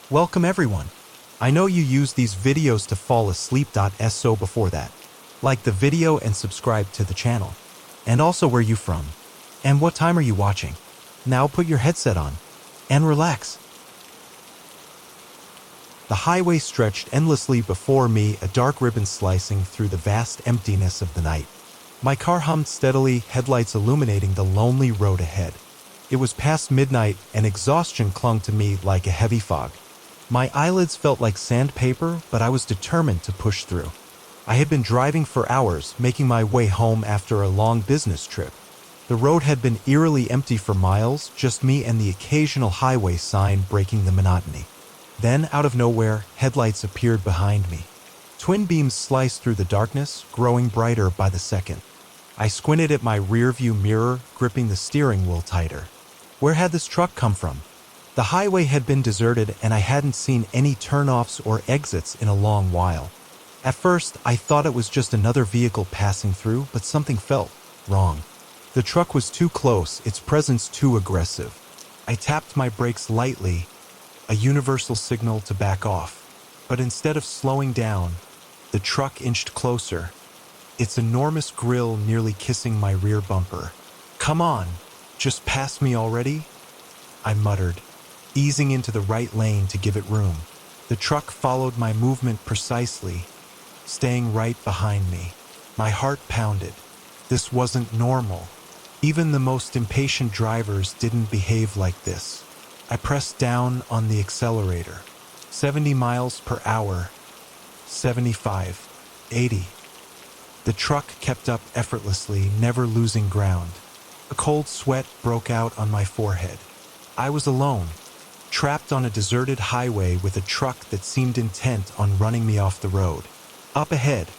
Welcome everyone. I know you use these videos to fall asleep. So before that, like the video and subscribe to the channel. And also where you from? And what time are you watching? Now put your headset on and relax. The highway stretched endlessly before me, a dark ribbon slicing through the vast emptiness of the night. My car hummed steadily, headlights illuminating the lonely road ahead. It was past midnight, and exhaustion clung to me like a heavy fog. My eyelids felt like sandpaper, but I was determined to push through. I had been driving for hours, making my way home after a long business trip. The road had been eerily empty for miles, just me and the occasional highway sign breaking the monotony. Then, out of nowhere, headlights appeared behind me. Twin beams sliced through the darkness, growing brighter by the second. I squinted at my rearview mirror, gripping the steering wheel tighter. Where had this truck come from? The highway had been deserted, and I hadn't seen any turnoffs or exits in a long while. At first, I thought it was just another vehicle passing through, but something felt wrong. The truck was too close, its presence too aggressive. I tapped my brakes lightly, a universal signal to back off. But instead of slowing down, the truck inched closer, its enormous grille nearly kissing my rear bumper. "Come on, just pass me already?" I muttered, easing into the right lane to give it room. The truck followed my movement precisely, staying right behind me. My heart pounded. This wasn't normal. Even the most impatient drivers didn't behave like this. I pressed down on the accelerator. 70 miles per hour, 75, 80. The truck kept up effortlessly, never losing ground. A cold sweat broke out on my forehead. I was alone, trapped on a deserted highway with a truck that seemed intent on running me off the road. Up ahead,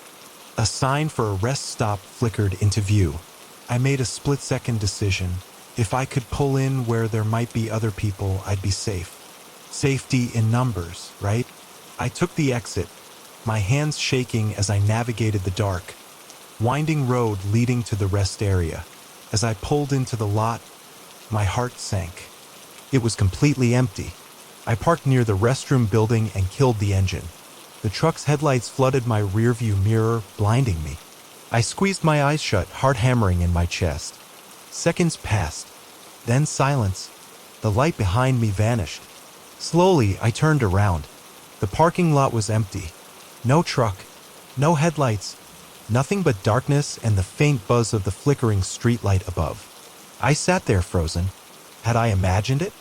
a sign for a rest stop flickered into view. I made a split-second decision. If I could pull in where there might be other people, I'd be safe. Safety in numbers, right? I took the exit, my hands shaking as I navigated the dark, winding road leading to the rest area. As I pulled into the lot, my heart sank. It was completely empty. I parked near the restroom building and killed the engine. The truck's headlights flooded my rearview mirror, blinding me. I squeezed my eyes shut, heart hammering in my chest. Seconds passed, then silence. The light behind me vanished. Slowly, I turned around. The parking lot was empty. No truck, no headlights, nothing but darkness and the faint buzz of the flickering streetlight above. I sat there frozen. Had I imagined it?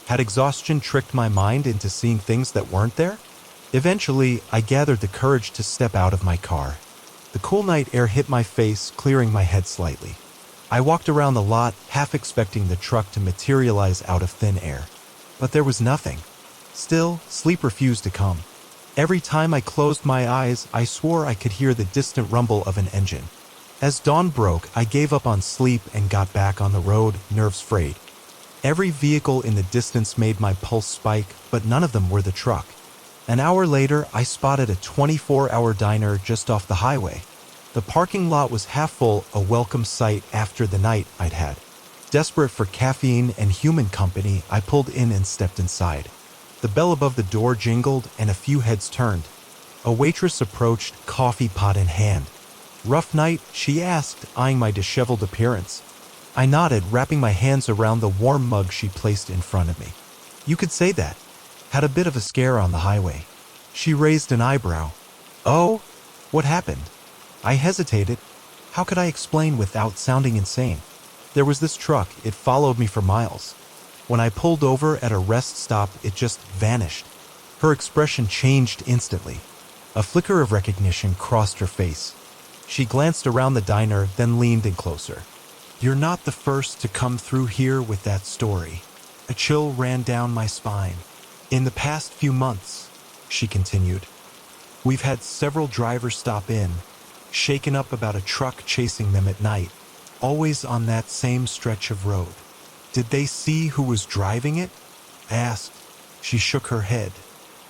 Had exhaustion tricked my mind into seeing things that weren't there? Eventually, I gathered the courage to step out of my car. The cool night air hit my face, clearing my head slightly. I walked around the lot, half expecting the truck to materialize out of thin air. But there was nothing. Still, sleep refused to come. Every time I closed my eyes, I swore I could hear the distant rumble of an engine. As dawn broke, I gave up on sleep and got back on the road, nerves frayed. Every vehicle in the distance made my pulse spike, but none of them were the truck. An hour later, I spotted a 24-hour diner just off the highway. The parking lot was half full, a welcome sight after the night I'd had. Desperate for caffeine and human company, I pulled in and stepped inside. The bell above the door jingled and a few heads turned. A waitress approached, coffee pot in hand. "Rough night?" she asked, eyeing my disheveled appearance. I nodded, wrapping my hands around the warm mug she placed in front of me. "You could say that. Had a bit of a scare on the highway." She raised an eyebrow. "Oh? What happened?" I hesitated. How could I explain without sounding insane? There was this truck, it followed me for miles. When I pulled over at a rest stop, it just vanished. Her expression changed instantly. A flicker of recognition crossed her face. She glanced around the diner, then leaned in closer. "You're not the first to come through here with that story." A chill ran down my spine. "In the past few months," she continued, "we've had several drivers stop in, shaken up about a truck chasing them at night, always on that same stretch of road." "Did they see who was driving it?" I asked. She shook her head.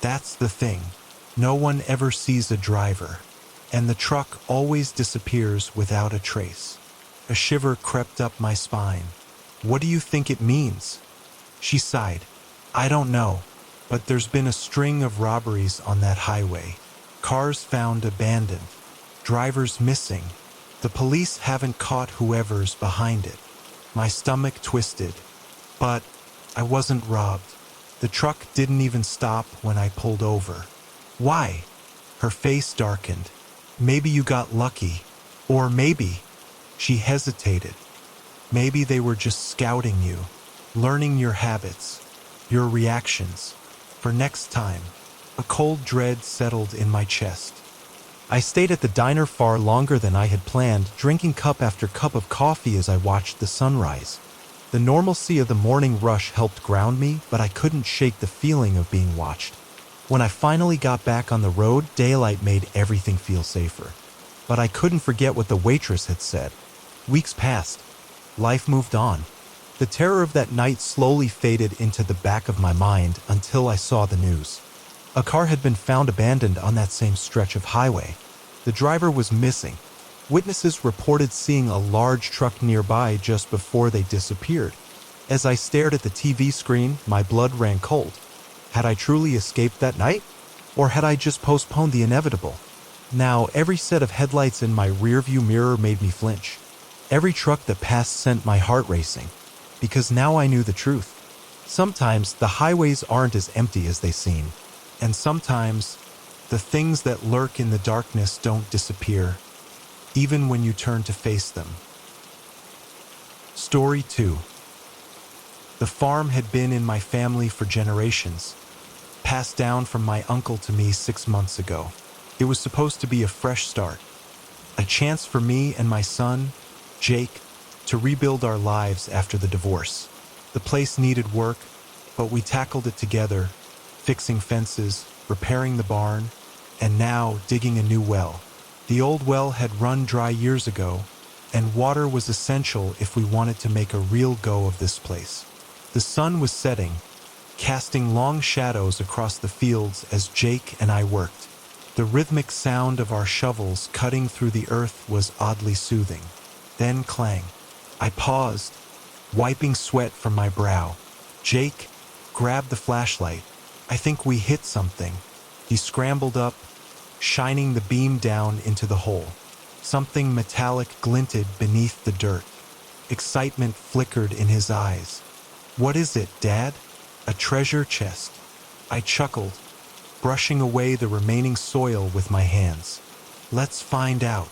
"That's the thing. No one ever sees a driver, and the truck always disappears without a trace." A shiver crept up my spine. "What do you think it means?" She sighed. "I don't know. But there's been a string of robberies on that highway. Cars found abandoned. Drivers missing. The police haven't caught whoever's behind it. My stomach twisted. But I wasn't robbed. The truck didn't even stop when I pulled over. Why? Her face darkened. Maybe you got lucky. Or maybe, she hesitated. Maybe they were just scouting you, learning your habits, your reactions. For next time, a cold dread settled in my chest. I stayed at the diner far longer than I had planned, drinking cup after cup of coffee as I watched the sunrise. The normalcy of the morning rush helped ground me, but I couldn't shake the feeling of being watched. When I finally got back on the road, daylight made everything feel safer. But I couldn't forget what the waitress had said. Weeks passed. Life moved on. The terror of that night slowly faded into the back of my mind until I saw the news. A car had been found abandoned on that same stretch of highway. The driver was missing. Witnesses reported seeing a large truck nearby just before they disappeared. As I stared at the TV screen, my blood ran cold. Had I truly escaped that night? Or had I just postponed the inevitable? Now, every set of headlights in my rearview mirror made me flinch. Every truck that passed sent my heart racing. Because now I knew the truth. Sometimes the highways aren't as empty as they seem. And sometimes the things that lurk in the darkness don't disappear, even when you turn to face them. Story 2. The farm had been in my family for generations, passed down from my uncle to me 6 months ago. It was supposed to be a fresh start, a chance for me and my son, Jake, to rebuild our lives after the divorce. The place needed work, but we tackled it together, fixing fences, repairing the barn, and now digging a new well. The old well had run dry years ago, and water was essential if we wanted to make a real go of this place. The sun was setting, casting long shadows across the fields as Jake and I worked. The rhythmic sound of our shovels cutting through the earth was oddly soothing. Then clang. I paused, wiping sweat from my brow. Jake grabbed the flashlight. I think we hit something. He scrambled up, shining the beam down into the hole. Something metallic glinted beneath the dirt. Excitement flickered in his eyes. What is it, Dad? A treasure chest. I chuckled, brushing away the remaining soil with my hands. Let's find out.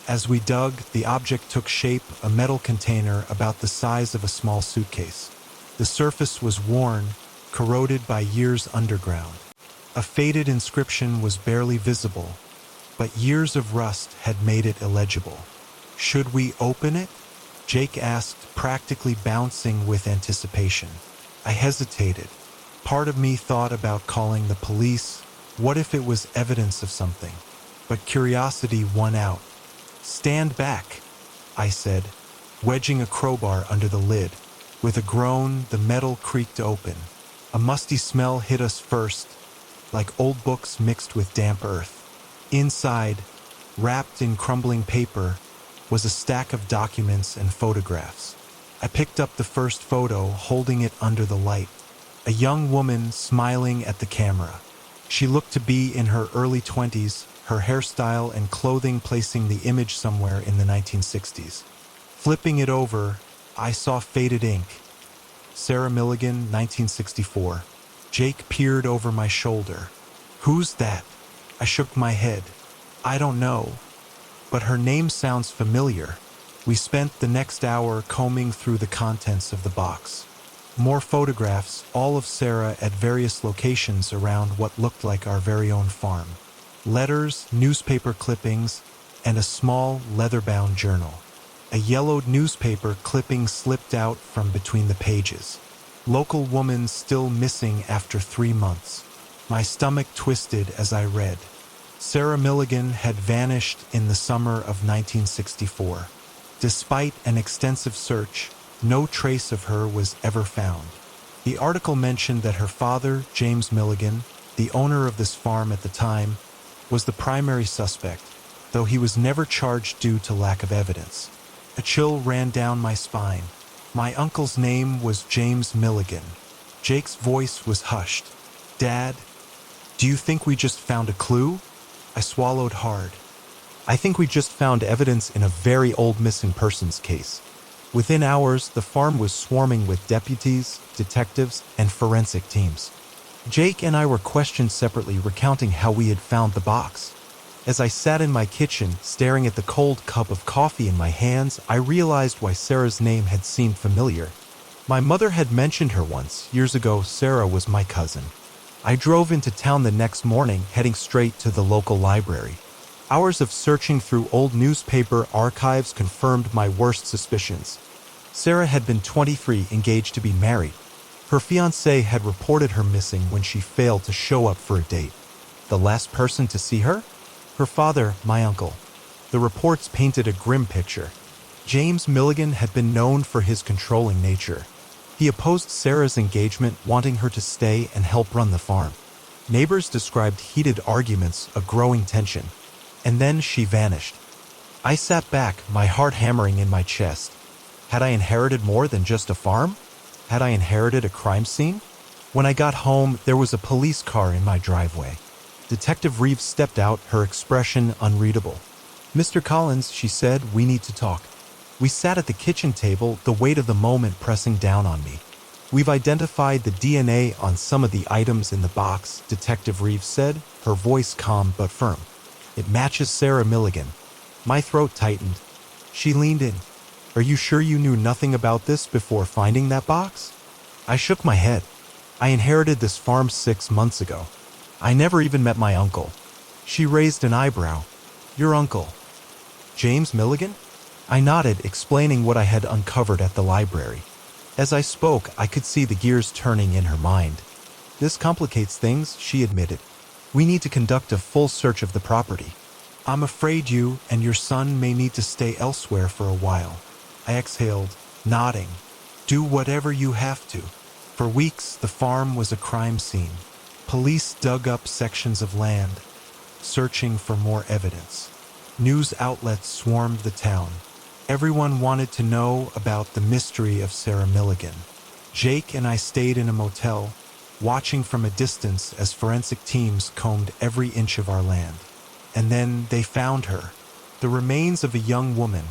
As we dug, the object took shape, a metal container about the size of a small suitcase. The surface was worn, corroded by years underground. A faded inscription was barely visible, but years of rust had made it illegible. Should we open it? Jake asked, practically bouncing with anticipation. I hesitated. Part of me thought about calling the police. What if it was evidence of something? But curiosity won out. Stand back, I said, wedging a crowbar under the lid. With a groan, the metal creaked open. A musty smell hit us first, like old books mixed with damp earth. Inside, wrapped in crumbling paper, was a stack of documents and photographs. I picked up the first photo, holding it under the light. A young woman smiling at the camera. She looked to be in her early 20s, her hairstyle and clothing placing the image somewhere in the 1960s. Flipping it over, I saw faded ink. Sarah Milligan, 1964. Jake peered over my shoulder. Who's that? I shook my head. I don't know, but her name sounds familiar. We spent the next hour combing through the contents of the box. More photographs, all of Sarah at various locations around what looked like our very own farm. Letters, newspaper clippings, and a small leather-bound journal. A yellowed newspaper clipping slipped out from between the pages. Local woman still missing after 3 months. My stomach twisted as I read. Sarah Milligan had vanished in the summer of 1964. Despite an extensive search, no trace of her was ever found. The article mentioned that her father, James Milligan, the owner of this farm at the time, was the primary suspect, though he was never charged due to lack of evidence. A chill ran down my spine. My uncle's name was James Milligan. Jake's voice was hushed. Dad, do you think we just found a clue? I swallowed hard. I think we just found evidence in a very old missing persons case. Within hours, the farm was swarming with deputies, detectives, and forensic teams. Jake and I were questioned separately, recounting how we had found the box. As I sat in my kitchen, staring at the cold cup of coffee in my hands, I realized why Sarah's name had seemed familiar. My mother had mentioned her once. Years ago, Sarah was my cousin. I drove into town the next morning, heading straight to the local library. Hours of searching through old newspaper archives confirmed my worst suspicions. Sarah had been 23, engaged to be married. Her fiancé had reported her missing when she failed to show up for a date. The last person to see her? Her father, my uncle. The reports painted a grim picture. James Milligan had been known for his controlling nature. He opposed Sarah's engagement, wanting her to stay and help run the farm. Neighbors described heated arguments, a growing tension. And then she vanished. I sat back, my heart hammering in my chest. Had I inherited more than just a farm? Had I inherited a crime scene? When I got home, there was a police car in my driveway. Detective Reeves stepped out, her expression unreadable. "Mr. Collins," she said, "we need to talk." We sat at the kitchen table, the weight of the moment pressing down on me. "We've identified the DNA on some of the items in the box," Detective Reeves said, her voice calm but firm. "It matches Sarah Milligan." My throat tightened. She leaned in. "Are you sure you knew nothing about this before finding that box?" I shook my head. "I inherited this farm 6 months ago. I never even met my uncle." She raised an eyebrow. "Your uncle? James Milligan?" I nodded, explaining what I had uncovered at the library. As I spoke, I could see the gears turning in her mind. "This complicates things," she admitted. "We need to conduct a full search of the property. I'm afraid you and your son may need to stay elsewhere for a while." I exhaled, nodding. "Do whatever you have to." For weeks, the farm was a crime scene. Police dug up sections of land, searching for more evidence. News outlets swarmed the town. Everyone wanted to know about the mystery of Sarah Milligan. Jake and I stayed in a motel, watching from a distance as forensic teams combed every inch of our land. And then they found her, the remains of a young woman,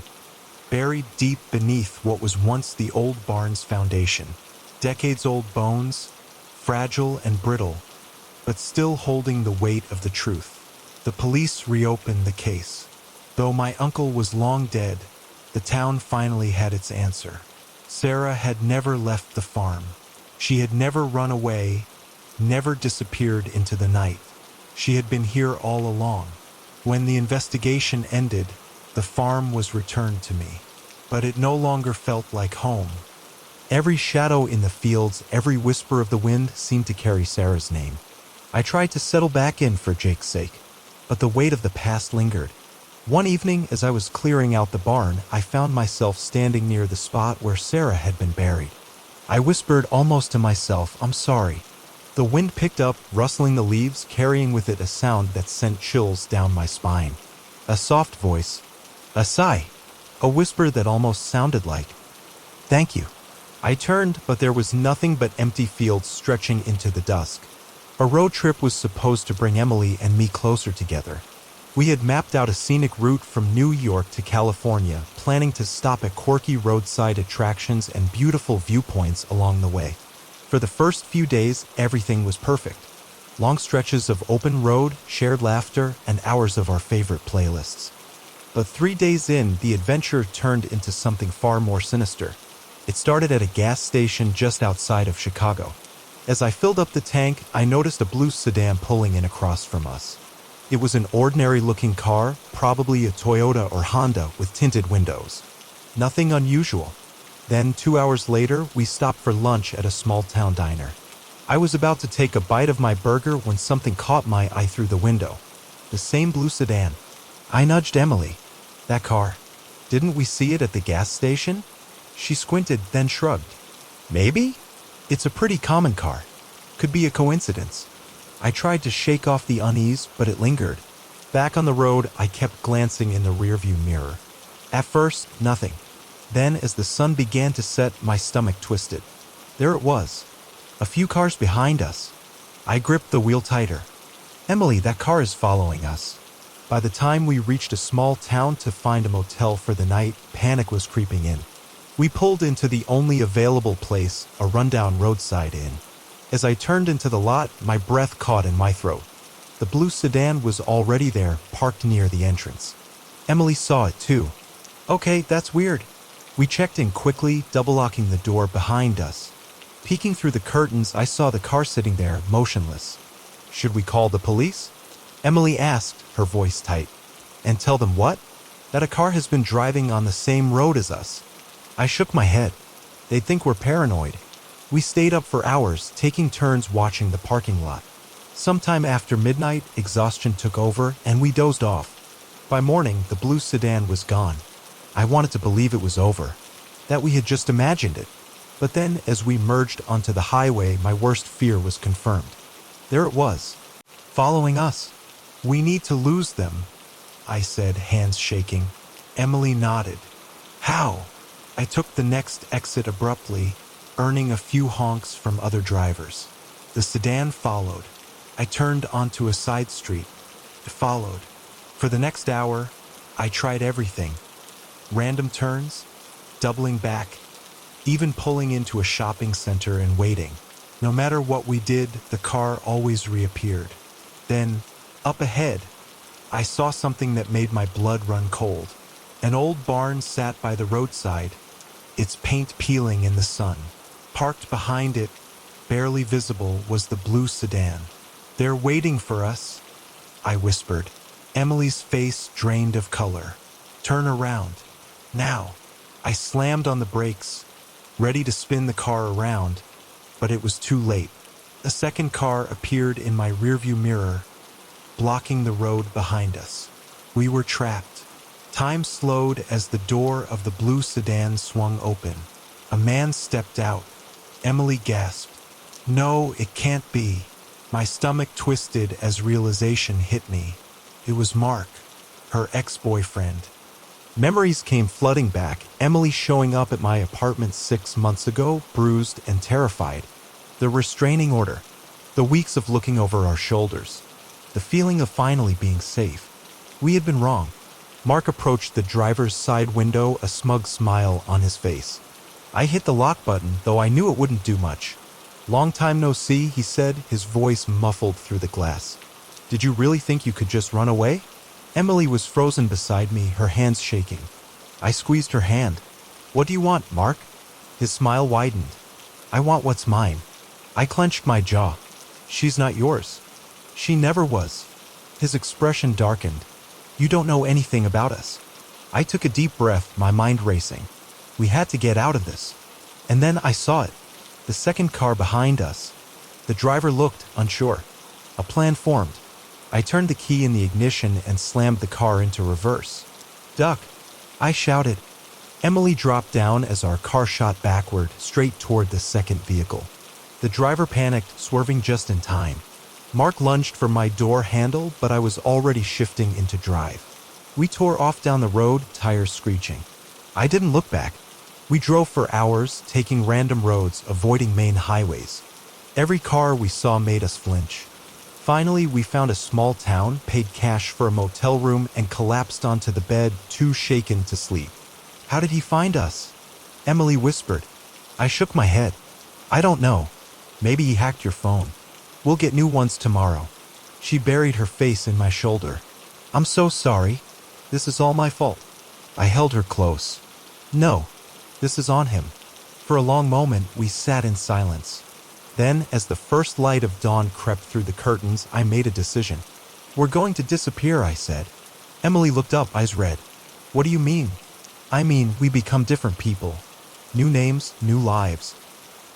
buried deep beneath what was once the old barn's foundation. Decades-old bones, fragile and brittle, but still holding the weight of the truth. The police reopened the case. Though my uncle was long dead, the town finally had its answer. Sarah had never left the farm. She had never run away, never disappeared into the night. She had been here all along. When the investigation ended, the farm was returned to me. But it no longer felt like home. Every shadow in the fields, every whisper of the wind seemed to carry Sarah's name. I tried to settle back in for Jake's sake, but the weight of the past lingered. One evening, as I was clearing out the barn, I found myself standing near the spot where Sarah had been buried. I whispered almost to myself, "I'm sorry." The wind picked up, rustling the leaves, carrying with it a sound that sent chills down my spine. A soft voice, a sigh, a whisper that almost sounded like, "Thank you." I turned, but there was nothing but empty fields stretching into the dusk. A road trip was supposed to bring Emily and me closer together. We had mapped out a scenic route from New York to California, planning to stop at quirky roadside attractions and beautiful viewpoints along the way. For the first few days, everything was perfect. Long stretches of open road, shared laughter, and hours of our favorite playlists. But 3 days in, the adventure turned into something far more sinister. It started at a gas station just outside of Chicago. As I filled up the tank, I noticed a blue sedan pulling in across from us. It was an ordinary-looking car, probably a Toyota or Honda with tinted windows. Nothing unusual. Then, 2 hours later, we stopped for lunch at a small-town diner. I was about to take a bite of my burger when something caught my eye through the window. The same blue sedan. I nudged Emily. "That car. Didn't we see it at the gas station?" She squinted, then shrugged. "Maybe? It's a pretty common car. Could be a coincidence." I tried to shake off the unease, but it lingered. Back on the road, I kept glancing in the rearview mirror. At first, nothing. Then, as the sun began to set, my stomach twisted. There it was. A few cars behind us. I gripped the wheel tighter. Emily, that car is following us. By the time we reached a small town to find a motel for the night, panic was creeping in. We pulled into the only available place, a rundown roadside inn. As I turned into the lot, my breath caught in my throat. The blue sedan was already there, parked near the entrance. Emily saw it too. Okay, that's weird. We checked in quickly, double-locking the door behind us. Peeking through the curtains, I saw the car sitting there, motionless. Should we call the police? Emily asked, her voice tight. And tell them what? That a car has been driving on the same road as us. I shook my head. They'd think we're paranoid. We stayed up for hours, taking turns watching the parking lot. Sometime after midnight, exhaustion took over and we dozed off. By morning, the blue sedan was gone. I wanted to believe it was over, that we had just imagined it. But then, as we merged onto the highway, my worst fear was confirmed. There it was, following us. We need to lose them, I said, hands shaking. Emily nodded. How? I took the next exit abruptly, earning a few honks from other drivers. The sedan followed. I turned onto a side street. It followed. For the next hour, I tried everything. Random turns, doubling back, even pulling into a shopping center and waiting. No matter what we did, the car always reappeared. Then, up ahead, I saw something that made my blood run cold. An old barn sat by the roadside, its paint peeling in the sun. Parked behind it, barely visible, was the blue sedan. They're waiting for us, I whispered. Emily's face drained of color. Turn around. Now. I slammed on the brakes, ready to spin the car around, but it was too late. A second car appeared in my rearview mirror, blocking the road behind us. We were trapped. Time slowed as the door of the blue sedan swung open. A man stepped out. Emily gasped. No, it can't be. My stomach twisted as realization hit me. It was Mark, her ex-boyfriend. Memories came flooding back, Emily showing up at my apartment 6 months ago, bruised and terrified. The restraining order, the weeks of looking over our shoulders, the feeling of finally being safe. We had been wrong. Mark approached the driver's side window, a smug smile on his face. I hit the lock button, though I knew it wouldn't do much. Long time no see, he said, his voice muffled through the glass. Did you really think you could just run away? Emily was frozen beside me, her hands shaking. I squeezed her hand. What do you want, Mark? His smile widened. I want what's mine. I clenched my jaw. She's not yours. She never was. His expression darkened. You don't know anything about us. I took a deep breath, my mind racing. We had to get out of this. And then I saw it. The second car behind us. The driver looked unsure. A plan formed. I turned the key in the ignition and slammed the car into reverse. Duck! I shouted. Emily dropped down as our car shot backward, straight toward the second vehicle. The driver panicked, swerving just in time. Mark lunged for my door handle, but I was already shifting into drive. We tore off down the road, tires screeching. I didn't look back. We drove for hours, taking random roads, avoiding main highways. Every car we saw made us flinch. Finally, we found a small town, paid cash for a motel room, and collapsed onto the bed, too shaken to sleep. How did he find us? Emily whispered. I shook my head. I don't know. Maybe he hacked your phone. We'll get new ones tomorrow. She buried her face in my shoulder. I'm so sorry. This is all my fault. I held her close. No, this is on him. For a long moment, we sat in silence. Then, as the first light of dawn crept through the curtains, I made a decision. We're going to disappear, I said. Emily looked up, eyes red. What do you mean? I mean, we become different people. New names, new lives.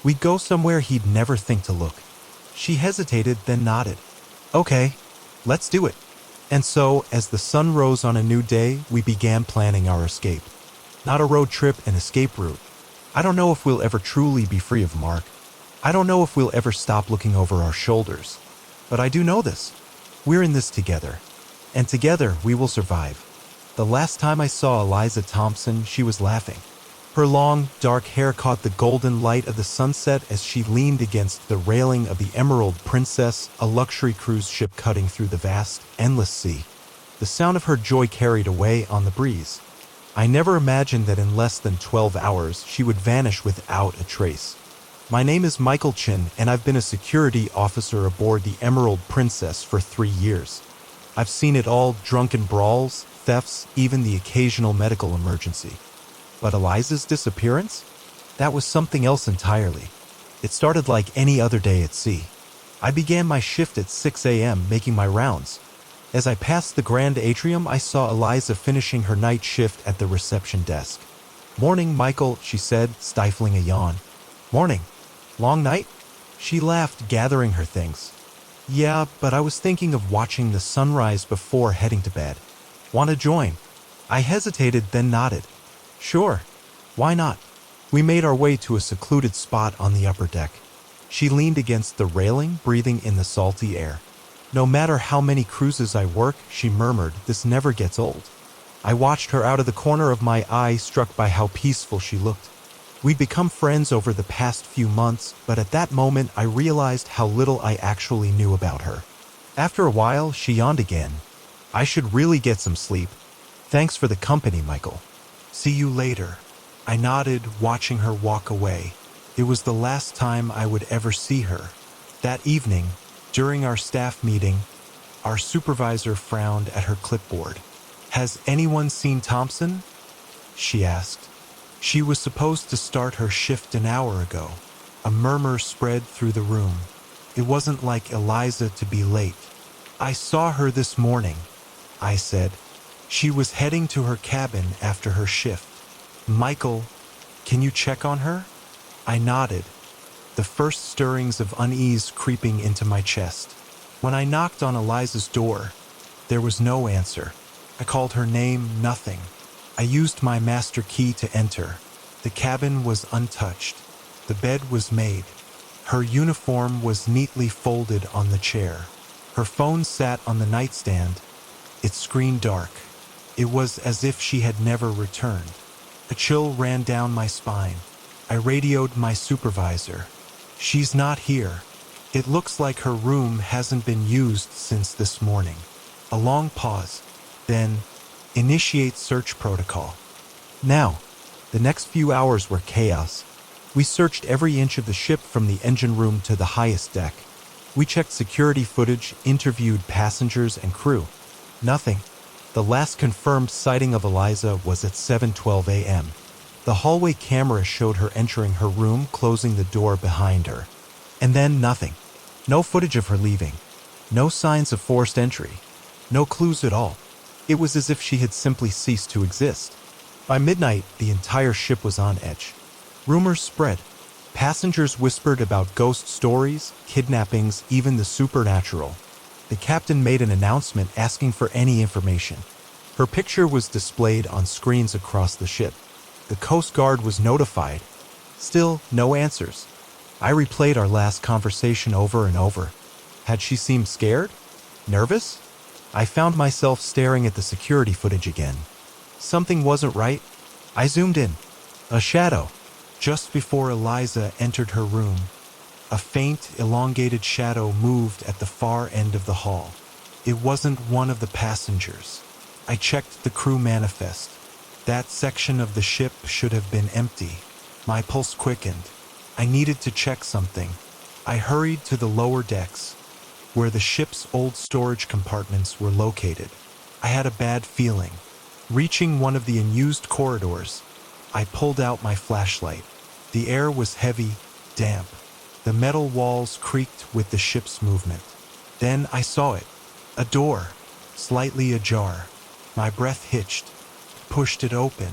We'd go somewhere he'd never think to look. She hesitated, then nodded. Okay, let's do it. And so, as the sun rose on a new day, we began planning our escape. Not a road trip, an escape route. I don't know if we'll ever truly be free of Mark. I don't know if we'll ever stop looking over our shoulders. But I do know this. We're in this together. And together, we will survive. The last time I saw Eliza Thompson, she was laughing. Her long, dark hair caught the golden light of the sunset as she leaned against the railing of the Emerald Princess, a luxury cruise ship cutting through the vast, endless sea. The sound of her joy carried away on the breeze. I never imagined that in less than 12 hours she would vanish without a trace. My name is Michael Chin, and I've been a security officer aboard the Emerald Princess for 3 years. I've seen it all: drunken brawls, thefts, even the occasional medical emergency. But Eliza's disappearance? That was something else entirely. It started like any other day at sea. I began my shift at 6 a.m. making my rounds. As I passed the grand atrium, I saw Eliza finishing her night shift at the reception desk. "Morning, Michael," she said, stifling a yawn. "Morning. Long night?" She laughed, gathering her things. "Yeah, but I was thinking of watching the sunrise before heading to bed. Want to join?" I hesitated, then nodded. "Sure. Why not?" We made our way to a secluded spot on the upper deck. She leaned against the railing, breathing in the salty air. "No matter how many cruises I work," she murmured, "this never gets old." I watched her out of the corner of my eye, struck by how peaceful she looked. We'd become friends over the past few months, but at that moment I realized how little I actually knew about her. After a while, she yawned again. "I should really get some sleep. Thanks for the company, Michael. See you later." I nodded, watching her walk away. It was the last time I would ever see her. That evening, during our staff meeting, our supervisor frowned at her clipboard. "Has anyone seen Thompson?" she asked. She was supposed to start her shift an hour ago. A murmur spread through the room. It wasn't like Eliza to be late. "I saw her this morning," I said. "She was heading to her cabin after her shift." "Michael, can you check on her?" I nodded, the first stirrings of unease creeping into my chest. When I knocked on Eliza's door, there was no answer. I called her name, nothing. I used my master key to enter. The cabin was untouched. The bed was made. Her uniform was neatly folded on the chair. Her phone sat on the nightstand, its screen dark. It was as if she had never returned. A chill ran down my spine. I radioed my supervisor. "She's not here. It looks like her room hasn't been used since this morning." A long pause. Then, "Initiate search protocol." Now, the next few hours were chaos. We searched every inch of the ship from the engine room to the highest deck. We checked security footage, interviewed passengers and crew. Nothing. The last confirmed sighting of Eliza was at 7:12 a.m. The hallway camera showed her entering her room, closing the door behind her. And then nothing. No footage of her leaving. No signs of forced entry. No clues at all. It was as if she had simply ceased to exist. By midnight, the entire ship was on edge. Rumors spread. Passengers whispered about ghost stories, kidnappings, even the supernatural. The captain made an announcement asking for any information. Her picture was displayed on screens across the ship. The Coast Guard was notified. Still, no answers. I replayed our last conversation over and over. Had she seemed scared? Nervous? I found myself staring at the security footage again. Something wasn't right. I zoomed in. A shadow. Just before Eliza entered her room, a faint, elongated shadow moved at the far end of the hall. It wasn't one of the passengers. I checked the crew manifest. That section of the ship should have been empty. My pulse quickened. I needed to check something. I hurried to the lower decks, where the ship's old storage compartments were located. I had a bad feeling. Reaching one of the unused corridors, I pulled out my flashlight. The air was heavy, damp. The metal walls creaked with the ship's movement. Then I saw it. A door, slightly ajar. My breath hitched. Pushed it open.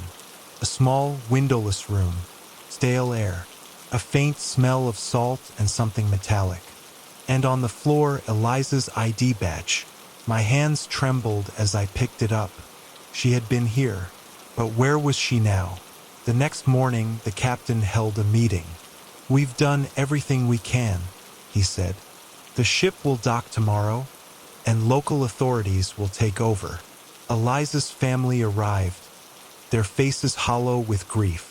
A small, windowless room. Stale air. A faint smell of salt and something metallic. And on the floor, Eliza's ID badge. My hands trembled as I picked it up. She had been here. But where was she now? The next morning, the captain held a meeting. "We've done everything we can," he said. "The ship will dock tomorrow, and local authorities will take over." Eliza's family arrived, their faces hollow with grief.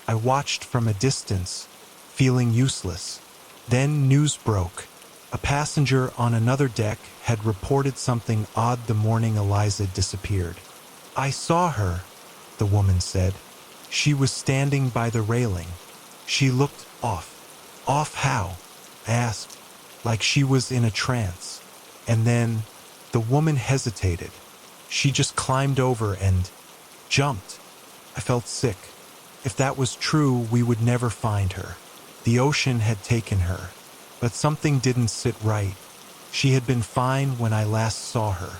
I watched from a distance, feeling useless. Then news broke. A passenger on another deck had reported something odd the morning Eliza disappeared. I saw her, the woman said. She was standing by the railing. She looked off. Off how? I asked, like she was in a trance. And then the woman hesitated. She just climbed over and jumped. I felt sick. If that was true, we would never find her. The ocean had taken her. But something didn't sit right. She had been fine when I last saw her.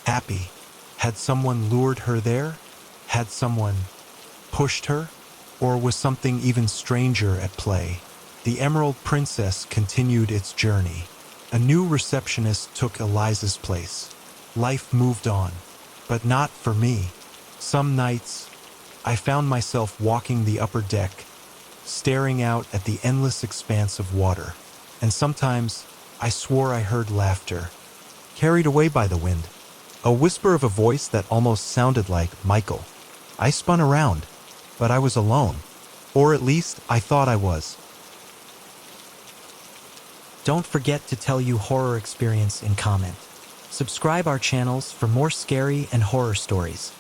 Happy. Had someone lured her there? Had someone pushed her? Or was something even stranger at play? The Emerald Princess continued its journey. A new receptionist took Eliza's place. Life moved on. But not for me. Some nights, I found myself walking the upper deck, staring out at the endless expanse of water. And sometimes, I swore I heard laughter, carried away by the wind. A whisper of a voice that almost sounded like Michael. I spun around, but I was alone. Or at least, I thought I was. Don't forget to tell your horror experience in comment. Subscribe our channels for more scary and horror stories.